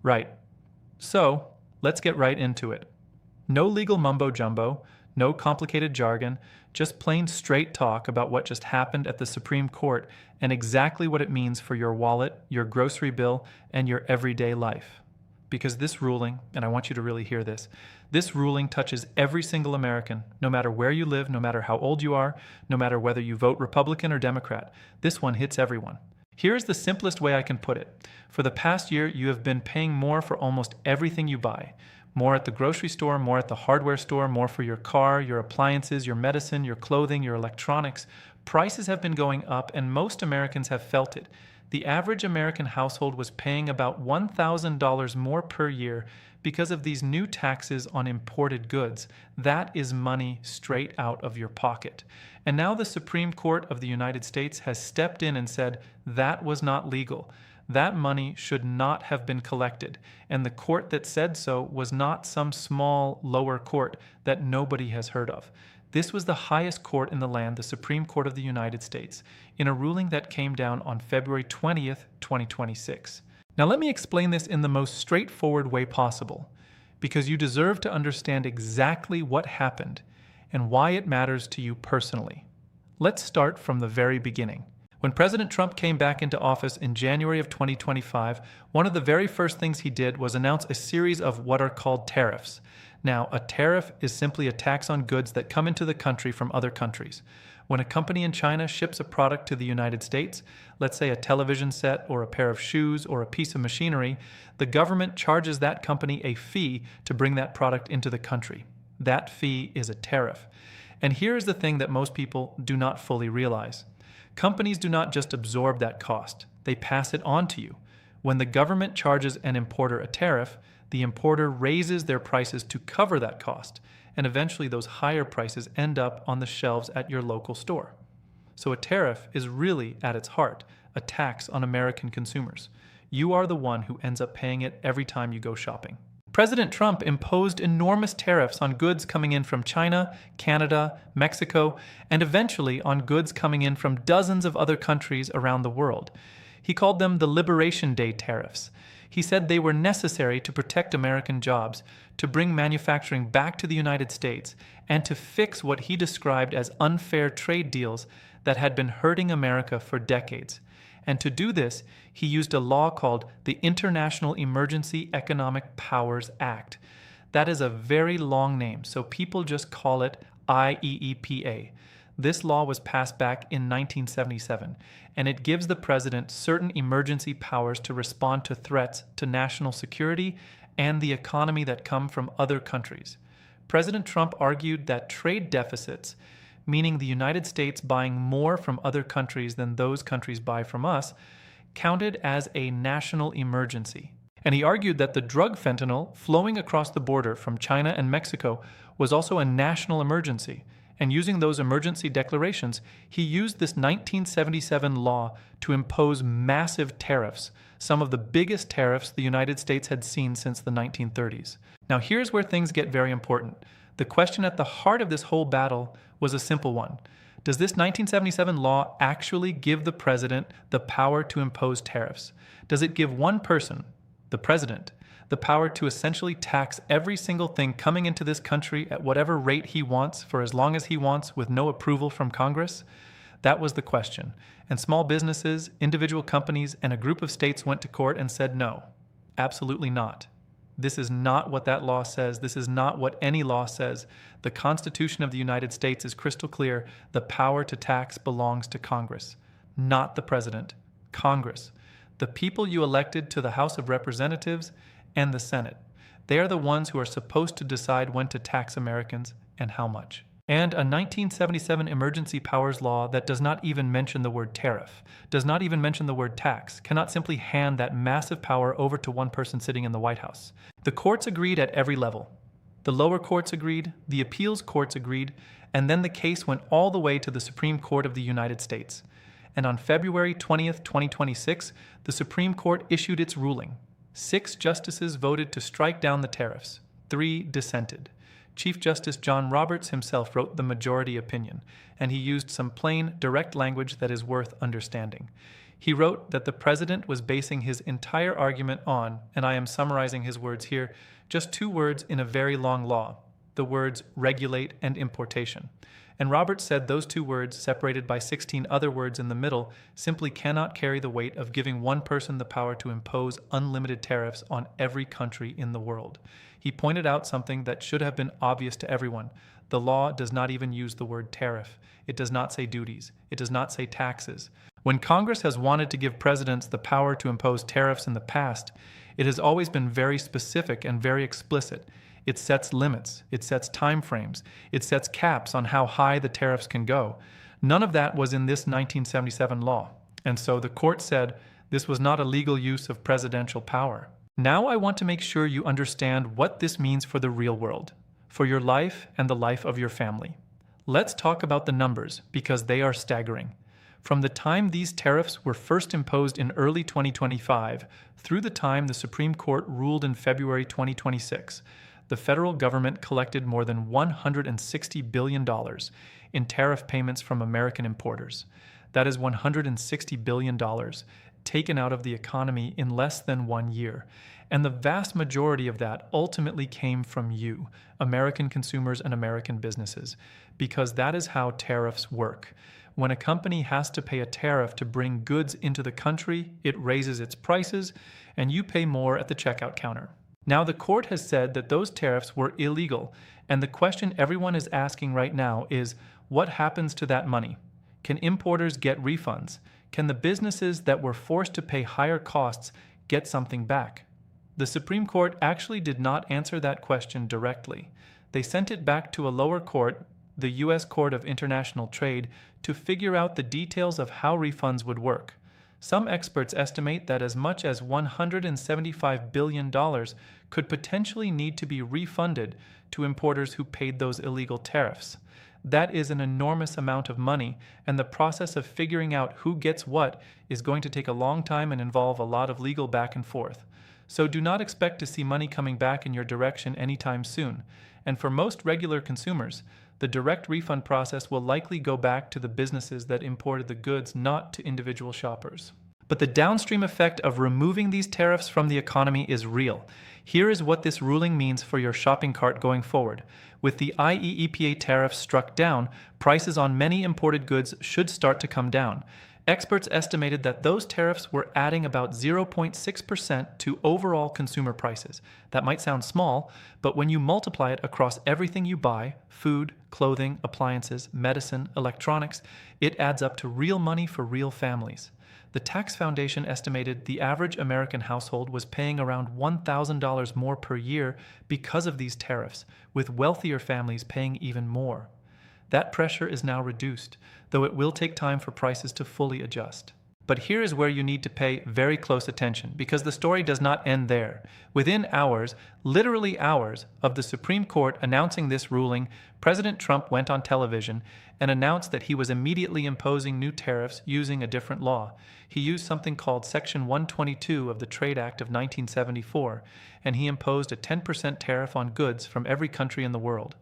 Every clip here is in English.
Right. So, let's get right into it. No legal mumbo-jumbo, no complicated jargon, just plain straight talk about what just happened at the Supreme Court and exactly what it means for your wallet, your grocery bill, and your everyday life. Because this ruling, and I want you to really hear this, this ruling touches every single American, no matter where you live, no matter how old you are, no matter whether you vote Republican or Democrat. This one hits everyone. Here's the simplest way I can put it. For the past year, you have been paying more for almost everything you buy. More at the grocery store, more at the hardware store, more for your car, your appliances, your medicine, your clothing, your electronics. Prices have been going up, and most Americans have felt it. The average American household was paying about $1,000 more per year because of these new taxes on imported goods. That is money straight out of your pocket. And now the Supreme Court of the United States has stepped in and said that was not legal. That money should not have been collected, and the court that said so was not some small lower court that nobody has heard of. This was the highest court in the land, the Supreme Court of the United States, in a ruling that came down on February 20th, 2026. Now let me explain this in the most straightforward way possible, because you deserve to understand exactly what happened and why it matters to you personally. Let's start from the very beginning. When President Trump came back into office in January of 2025, one of the very first things he did was announce a series of what are called tariffs. Now, a tariff is simply a tax on goods that come into the country from other countries. When a company in China ships a product to the United States, let's say a television set or a pair of shoes or a piece of machinery, the government charges that company a fee to bring that product into the country. That fee is a tariff. And here is the thing that most people do not fully realize. Companies do not just absorb that cost, they pass it on to you. When the government charges an importer a tariff, the importer raises their prices to cover that cost, and eventually those higher prices end up on the shelves at your local store. So a tariff is really, at its heart, a tax on American consumers. You are the one who ends up paying it every time you go shopping. President Trump imposed enormous tariffs on goods coming in from China, Canada, Mexico, and eventually on goods coming in from dozens of other countries around the world. He called them the Liberation Day tariffs. He said they were necessary to protect American jobs, to bring manufacturing back to the United States, and to fix what he described as unfair trade deals that had been hurting America for decades. And to do this, he used a law called the International Emergency Economic Powers Act. That is a very long name, so people just call it IEEPA. This law was passed back in 1977, and it gives the president certain emergency powers to respond to threats to national security and the economy that come from other countries. President Trump argued that trade deficits, meaning the United States buying more from other countries than those countries buy from us, counted as a national emergency. And he argued that the drug fentanyl flowing across the border from China and Mexico was also a national emergency. And using those emergency declarations, he used this 1977 law to impose massive tariffs, some of the biggest tariffs the United States had seen since the 1930s. Now here's where things get very important. The question at the heart of this whole battle was a simple one. Does this 1977 law actually give the president the power to impose tariffs? Does it give one person, the president, the power to essentially tax every single thing coming into this country at whatever rate he wants for as long as he wants with no approval from Congress? That was the question. And small businesses, individual companies, and a group of states went to court and said no, absolutely not. This is not what that law says. This is not what any law says. The Constitution of the United States is crystal clear. The power to tax belongs to Congress, not the president. Congress. The people you elected to the House of Representatives and the Senate. They are the ones who are supposed to decide when to tax Americans and how much. And a 1977 emergency powers law that does not even mention the word tariff, does not even mention the word tax, cannot simply hand that massive power over to one person sitting in the White House. The courts agreed at every level. The lower courts agreed, the appeals courts agreed, and then the case went all the way to the Supreme Court of the United States. And on February 20th, 2026, the Supreme Court issued its ruling. 6 justices voted to strike down the tariffs. 3 dissented. Chief Justice John Roberts himself wrote the majority opinion, and he used some plain, direct language that is worth understanding. He wrote that the president was basing his entire argument on, and I am summarizing his words here, just two words in a very long law, the words regulate and importation. And Roberts said those two words, separated by 16 other words in the middle, simply cannot carry the weight of giving one person the power to impose unlimited tariffs on every country in the world. He pointed out something that should have been obvious to everyone. The law does not even use the word tariff. It does not say duties. It does not say taxes. When Congress has wanted to give presidents the power to impose tariffs in the past, it has always been very specific and very explicit. It sets limits, it sets timeframes, it sets caps on how high the tariffs can go. None of that was in this 1977 law, and so the court said this was not a legal use of presidential power. Now I want to make sure you understand what this means for the real world, for your life and the life of your family. Let's talk about the numbers, because they are staggering. From the time these tariffs were first imposed in early 2025 through the time the Supreme Court ruled in February 2026, the federal government collected more than $160 billion in tariff payments from American importers. That is $160 billion taken out of the economy in less than 1 year. And the vast majority of that ultimately came from you, American consumers and American businesses, because that is how tariffs work. When a company has to pay a tariff to bring goods into the country, it raises its prices, and you pay more at the checkout counter. Now, the court has said that those tariffs were illegal, and the question everyone is asking right now is, what happens to that money? Can importers get refunds? Can the businesses that were forced to pay higher costs get something back? The Supreme Court actually did not answer that question directly. They sent it back to a lower court, the U.S. Court of International Trade, to figure out the details of how refunds would work. Some experts estimate that as much as $175 billion could potentially need to be refunded to importers who paid those illegal tariffs. That is an enormous amount of money, and the process of figuring out who gets what is going to take a long time and involve a lot of legal back and forth. So do not expect to see money coming back in your direction anytime soon. And for most regular consumers, the direct refund process will likely go back to the businesses that imported the goods, not to individual shoppers. But the downstream effect of removing these tariffs from the economy is real. Here is what this ruling means for your shopping cart going forward. With the IEEPA tariffs struck down, prices on many imported goods should start to come down. Experts estimated that those tariffs were adding about 0.6% to overall consumer prices. That might sound small, but when you multiply it across everything you buy, food, clothing, appliances, medicine, electronics, it adds up to real money for real families. The Tax Foundation estimated the average American household was paying around $1,000 more per year because of these tariffs, with wealthier families paying even more. That pressure is now reduced, though it will take time for prices to fully adjust. But here is where you need to pay very close attention, because the story does not end there. Within hours, literally hours, of the Supreme Court announcing this ruling, President Trump went on television and announced that he was immediately imposing new tariffs using a different law. He used something called Section 122 of the Trade Act of 1974, and he imposed a 10% tariff on goods from every country in the world.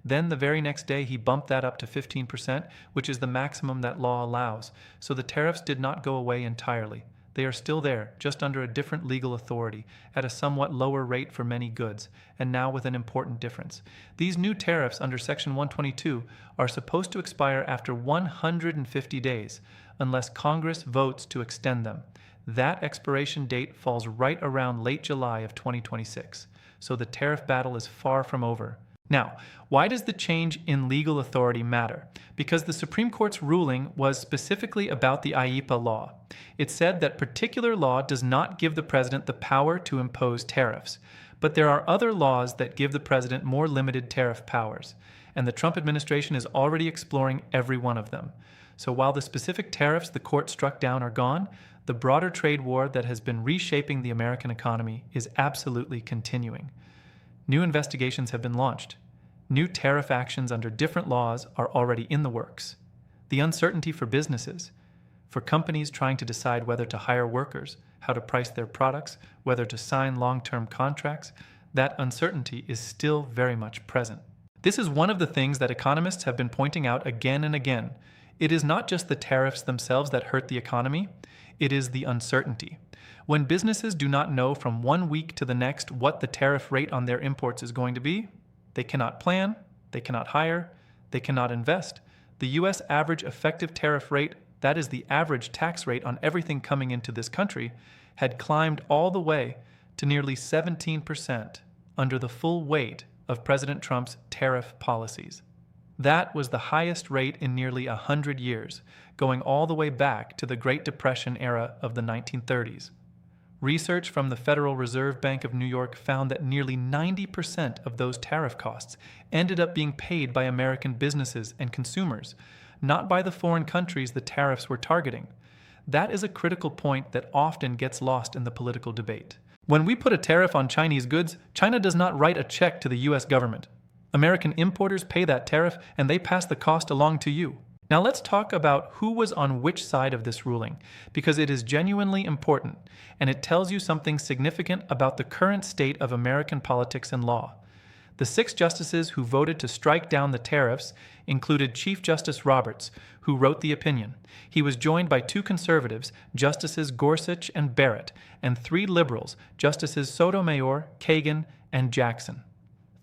Then the very next day he bumped that up to 15%, which is the maximum that law allows. So the tariffs did not go away entirely. They are still there, just under a different legal authority, at a somewhat lower rate for many goods, and now with an important difference. These new tariffs under Section 122 are supposed to expire after 150 days, unless Congress votes to extend them. That expiration date falls right around late July of 2026, so the tariff battle is far from over. Now, why does the change in legal authority matter? Because the Supreme Court's ruling was specifically about the IEEPA law. It said that particular law does not give the president the power to impose tariffs, but there are other laws that give the president more limited tariff powers, and the Trump administration is already exploring every one of them. So while the specific tariffs the court struck down are gone, the broader trade war that has been reshaping the American economy is absolutely continuing. New investigations have been launched. New tariff actions under different laws are already in the works. The uncertainty for businesses, for companies trying to decide whether to hire workers, how to price their products, whether to sign long-term contracts, that uncertainty is still very much present. This is one of the things that economists have been pointing out again and again. It is not just the tariffs themselves that hurt the economy. It is the uncertainty. When businesses do not know from one week to the next what the tariff rate on their imports is going to be, they cannot plan, they cannot hire, they cannot invest. The U.S. average effective tariff rate, that is the average tax rate on everything coming into this country, had climbed all the way to nearly 17% under the full weight of President Trump's tariff policies. That was the highest rate in nearly 100 years, going all the way back to the Great Depression era of the 1930s. Research from the Federal Reserve Bank of New York found that nearly 90% of those tariff costs ended up being paid by American businesses and consumers, not by the foreign countries the tariffs were targeting. That is a critical point that often gets lost in the political debate. When we put a tariff on Chinese goods, China does not write a check to the U.S. government. American importers pay that tariff and they pass the cost along to you. Now let's talk about who was on which side of this ruling, because it is genuinely important and it tells you something significant about the current state of American politics and law. The 6 justices who voted to strike down the tariffs included Chief Justice Roberts, who wrote the opinion. He was joined by 2 conservatives, Justices Gorsuch and Barrett, and 3 liberals, Justices Sotomayor, Kagan, and Jackson.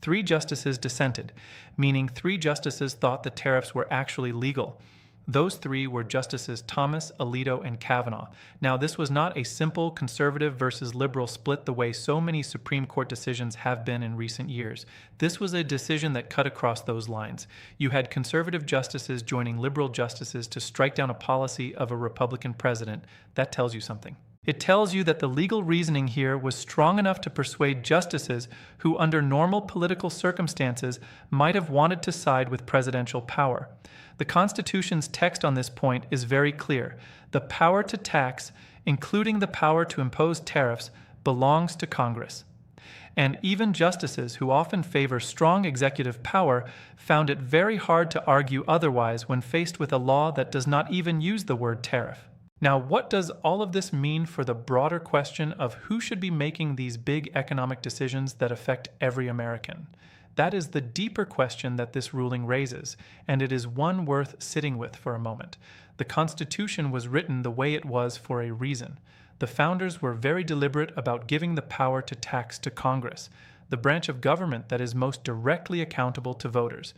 3 justices dissented, meaning 3 justices thought the tariffs were actually legal. Those 3 were Justices Thomas, Alito, and Kavanaugh. Now, this was not a simple conservative versus liberal split the way so many Supreme Court decisions have been in recent years. This was a decision that cut across those lines. You had conservative justices joining liberal justices to strike down a policy of a Republican president. That tells you something. It tells you that the legal reasoning here was strong enough to persuade justices who, under normal political circumstances, might have wanted to side with presidential power. The Constitution's text on this point is very clear. The power to tax, including the power to impose tariffs, belongs to Congress. And even justices who often favor strong executive power found it very hard to argue otherwise when faced with a law that does not even use the word tariff. Now, what does all of this mean for the broader question of who should be making these big economic decisions that affect every American? That is the deeper question that this ruling raises, and it is one worth sitting with for a moment. The Constitution was written the way it was for a reason. The founders were very deliberate about giving the power to tax to Congress, the branch of government that is most directly accountable to voters.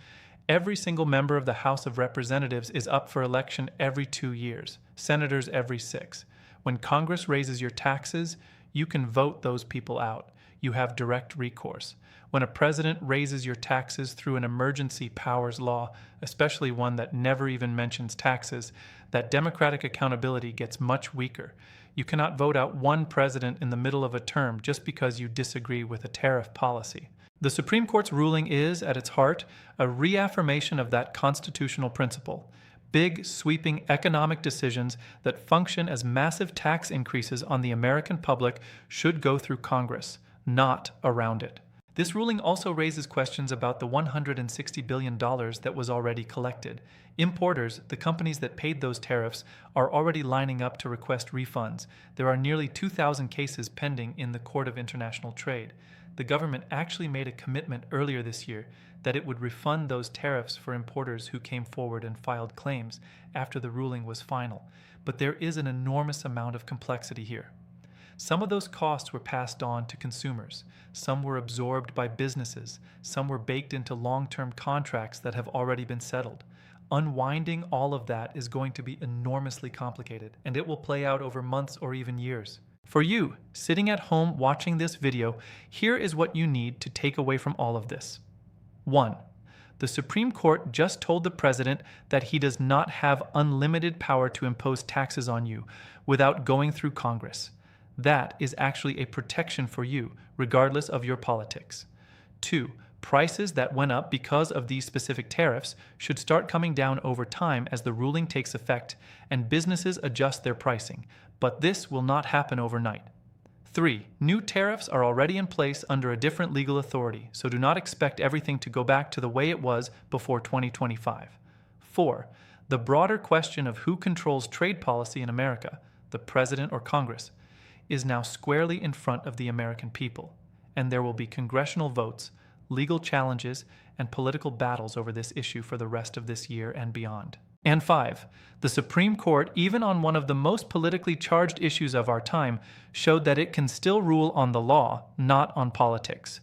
Every single member of the House of Representatives is up for election every 2 years, senators every 6. When Congress raises your taxes, you can vote those people out. You have direct recourse. When a president raises your taxes through an emergency powers law, especially one that never even mentions taxes, that democratic accountability gets much weaker. You cannot vote out one president in the middle of a term just because you disagree with a tariff policy. The Supreme Court's ruling is, at its heart, a reaffirmation of that constitutional principle. Big, sweeping economic decisions that function as massive tax increases on the American public should go through Congress, not around it. This ruling also raises questions about the $160 billion that was already collected. Importers, the companies that paid those tariffs, are already lining up to request refunds. There are nearly 2,000 cases pending in the Court of International Trade. The government actually made a commitment earlier this year that it would refund those tariffs for importers who came forward and filed claims after the ruling was final. But there is an enormous amount of complexity here. Some of those costs were passed on to consumers. Some were absorbed by businesses. Some were baked into long-term contracts that have already been settled. Unwinding all of that is going to be enormously complicated, and it will play out over months or even years. For you, sitting at home watching this video, here is what you need to take away from all of this. 1. The Supreme Court just told the president that he does not have unlimited power to impose taxes on you without going through Congress. That is actually a protection for you, regardless of your politics. 2. Prices that went up because of these specific tariffs should start coming down over time as the ruling takes effect and businesses adjust their pricing, but this will not happen overnight. 3. New tariffs are already in place under a different legal authority, so do not expect everything to go back to the way it was before 2025. 4. The broader question of who controls trade policy in America, the president or Congress, is now squarely in front of the American people, and there will be congressional votes, legal challenges, and political battles over this issue for the rest of this year and beyond. And 5. The Supreme Court, even on one of the most politically charged issues of our time, showed that it can still rule on the law, not on politics.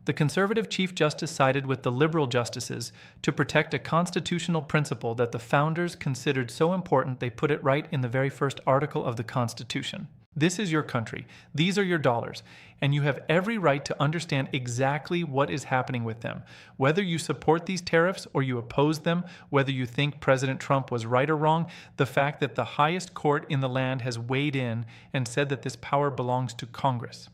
The conservative Chief Justice sided with the liberal justices to protect a constitutional principle that the founders considered so important they put it right in the very first article of the Constitution. This is your country, these are your dollars, and you have every right to understand exactly what is happening with them. Whether you support these tariffs or you oppose them, whether you think President Trump was right or wrong, the fact that the highest court in the land has weighed in and said that this power belongs to Congress.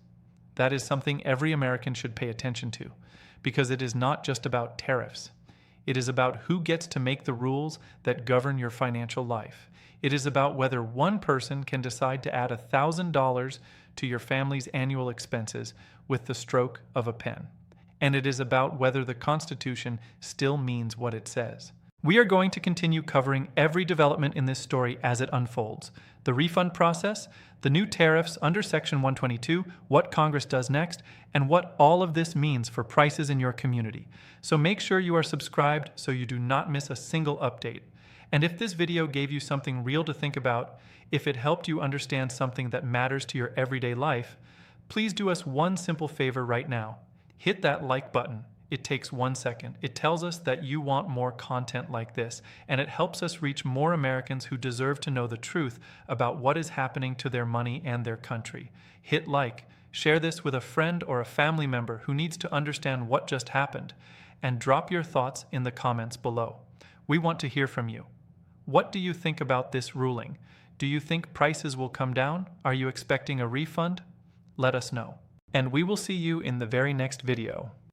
That is something every American should pay attention to, because it is not just about tariffs. It is about who gets to make the rules that govern your financial life. It is about whether one person can decide to add $1,000 to your family's annual expenses with the stroke of a pen. And it is about whether the Constitution still means what it says. We are going to continue covering every development in this story as it unfolds. The refund process, the new tariffs under Section 122, what Congress does next, and what all of this means for prices in your community. So make sure you are subscribed so you do not miss a single update. And if this video gave you something real to think about, if it helped you understand something that matters to your everyday life, please do us one simple favor right now. Hit that like button. It takes 1 second. It tells us that you want more content like this, and it helps us reach more Americans who deserve to know the truth about what is happening to their money and their country. Hit like, share this with a friend or a family member who needs to understand what just happened, and drop your thoughts in the comments below. We want to hear from you. What do you think about this ruling? Do you think prices will come down? Are you expecting a refund? Let us know. And we will see you in the very next video.